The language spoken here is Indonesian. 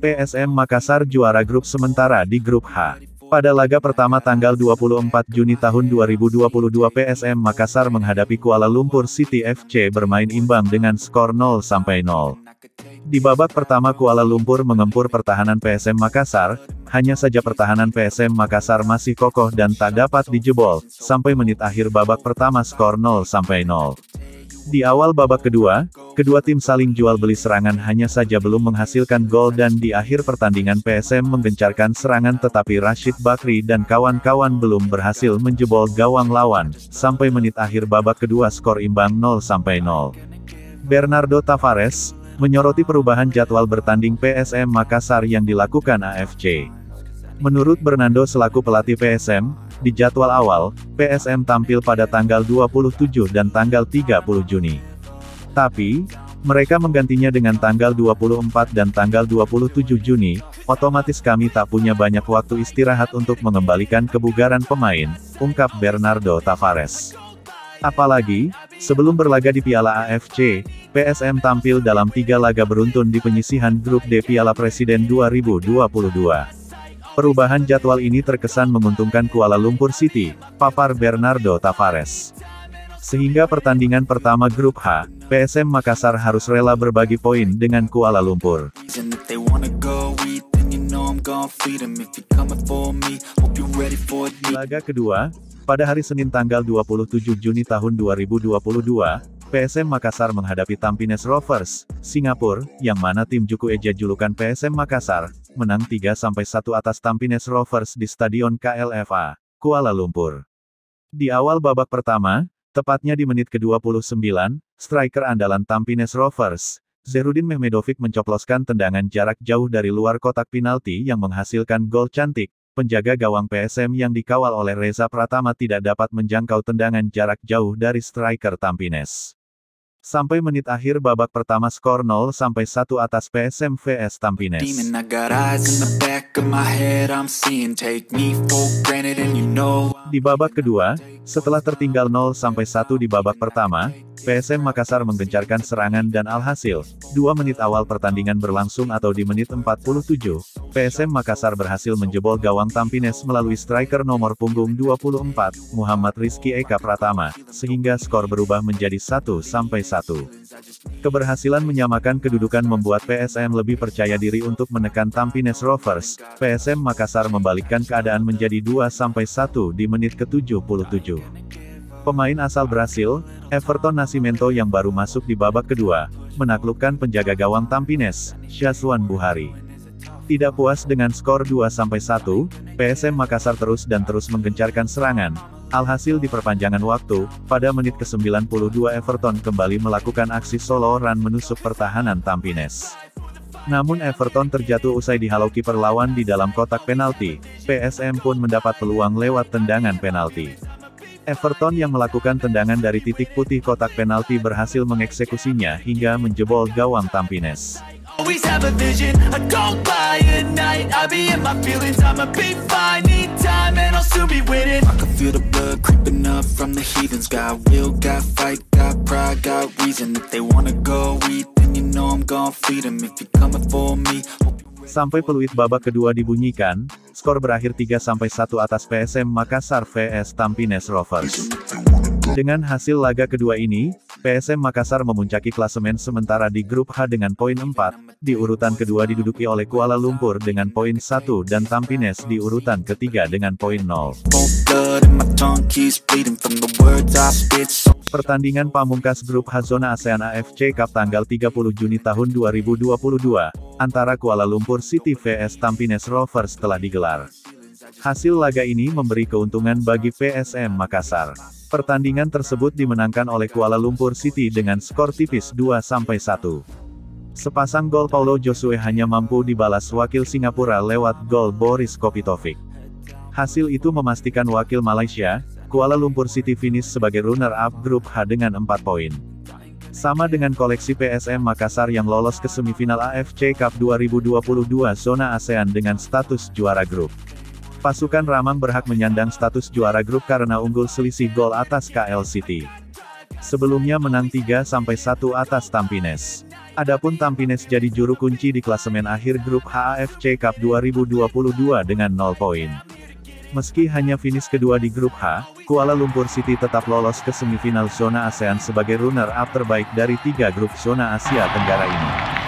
PSM Makassar juara grup sementara di grup H. Pada laga pertama tanggal 24 Juni tahun 2022 PSM Makassar menghadapi Kuala Lumpur City FC bermain imbang dengan skor 0-0. Di babak pertama Kuala Lumpur mengempur pertahanan PSM Makassar, hanya saja pertahanan PSM Makassar masih kokoh dan tak dapat dijebol, sampai menit akhir babak pertama skor 0-0. Di awal babak kedua, kedua tim saling jual beli serangan hanya saja belum menghasilkan gol dan di akhir pertandingan PSM menggencarkan serangan tetapi Rashid Bakri dan kawan-kawan belum berhasil menjebol gawang lawan, sampai menit akhir babak kedua skor imbang 0-0. Bernardo Tavares menyoroti perubahan jadwal bertanding PSM Makassar yang dilakukan AFC. Menurut Bernardo selaku pelatih PSM, di jadwal awal, PSM tampil pada tanggal 27 dan tanggal 30 Juni. Tapi, mereka menggantinya dengan tanggal 24 dan tanggal 27 Juni, otomatis kami tak punya banyak waktu istirahat untuk mengembalikan kebugaran pemain, ungkap Bernardo Tavares. Apalagi, sebelum berlaga di Piala AFC, PSM tampil dalam 3 laga beruntun di penyisihan grup D Piala Presiden 2022. Perubahan jadwal ini terkesan menguntungkan Kuala Lumpur City, papar Bernardo Tavares. Sehingga pertandingan pertama grup H, PSM Makassar harus rela berbagi poin dengan Kuala Lumpur. Laga kedua, pada hari Senin tanggal 27 Juni tahun 2022, PSM Makassar menghadapi Tampines Rovers, Singapura, yang mana tim Juku Eja julukan PSM Makassar, menang 3-1 atas Tampines Rovers di Stadion KLFA, Kuala Lumpur. Di awal babak pertama, tepatnya di menit ke-29, striker andalan Tampines Rovers, Zerudin Mehmedovic mencoploskan tendangan jarak jauh dari luar kotak penalti yang menghasilkan gol cantik. Penjaga gawang PSM yang dikawal oleh Reza Pratama tidak dapat menjangkau tendangan jarak jauh dari striker Tampines. Sampai menit akhir babak pertama skor 0-1 atas PSM vs Tampines. Di babak kedua, setelah tertinggal 0-1 di babak pertama, PSM Makassar menggencarkan serangan dan alhasil, 2 menit awal pertandingan berlangsung atau di menit 47, PSM Makassar berhasil menjebol gawang Tampines melalui striker nomor punggung 24, Muhammad Rizky Eka Pratama, sehingga skor berubah menjadi 1-1. Keberhasilan menyamakan kedudukan membuat PSM lebih percaya diri untuk menekan Tampines Rovers. PSM Makassar membalikkan keadaan menjadi 2-1 di menit ke-77. Pemain asal Brasil, Everton Nascimento yang baru masuk di babak kedua, menaklukkan penjaga gawang Tampines, Syazwan Buhari. Tidak puas dengan skor 2-1, PSM Makassar terus menggencarkan serangan. Alhasil di perpanjangan waktu, pada menit ke-92 Everton kembali melakukan aksi solo run menusuk pertahanan Tampines. Namun Everton terjatuh usai dihalau kiper lawan di dalam kotak penalti. PSM pun mendapat peluang lewat tendangan penalti. Everton yang melakukan tendangan dari titik putih kotak penalti berhasil mengeksekusinya hingga menjebol gawang Tampines. Sampai peluit babak kedua dibunyikan, skor berakhir 3-1 atas PSM Makassar vs Tampines Rovers. Dengan hasil laga kedua ini, PSM Makassar memuncaki klasemen sementara di grup H dengan poin 4, di urutan kedua diduduki oleh Kuala Lumpur dengan poin 1 dan Tampines di urutan ketiga dengan poin 0. Pertandingan pamungkas grup H zona ASEAN AFC Cup tanggal 30 Juni tahun 2022, antara Kuala Lumpur City vs Tampines Rovers telah digelar. Hasil laga ini memberi keuntungan bagi PSM Makassar. Pertandingan tersebut dimenangkan oleh Kuala Lumpur City dengan skor tipis 2-1. Sepasang gol Paulo Josue hanya mampu dibalas wakil Singapura lewat gol Boris Kopitovic. Hasil itu memastikan wakil Malaysia, Kuala Lumpur City finish sebagai runner-up grup H dengan 4 poin. Sama dengan koleksi PSM Makassar yang lolos ke semifinal AFC Cup 2022 zona ASEAN dengan status juara grup. Pasukan Ramang berhak menyandang status juara grup karena unggul selisih gol atas KL City. Sebelumnya menang 3-1 atas Tampines. Adapun Tampines jadi juru kunci di klasemen akhir grup H AFC Cup 2022 dengan 0 poin. Meski hanya finish kedua di grup H, Kuala Lumpur City tetap lolos ke semifinal zona ASEAN sebagai runner-up terbaik dari 3 grup zona Asia Tenggara ini.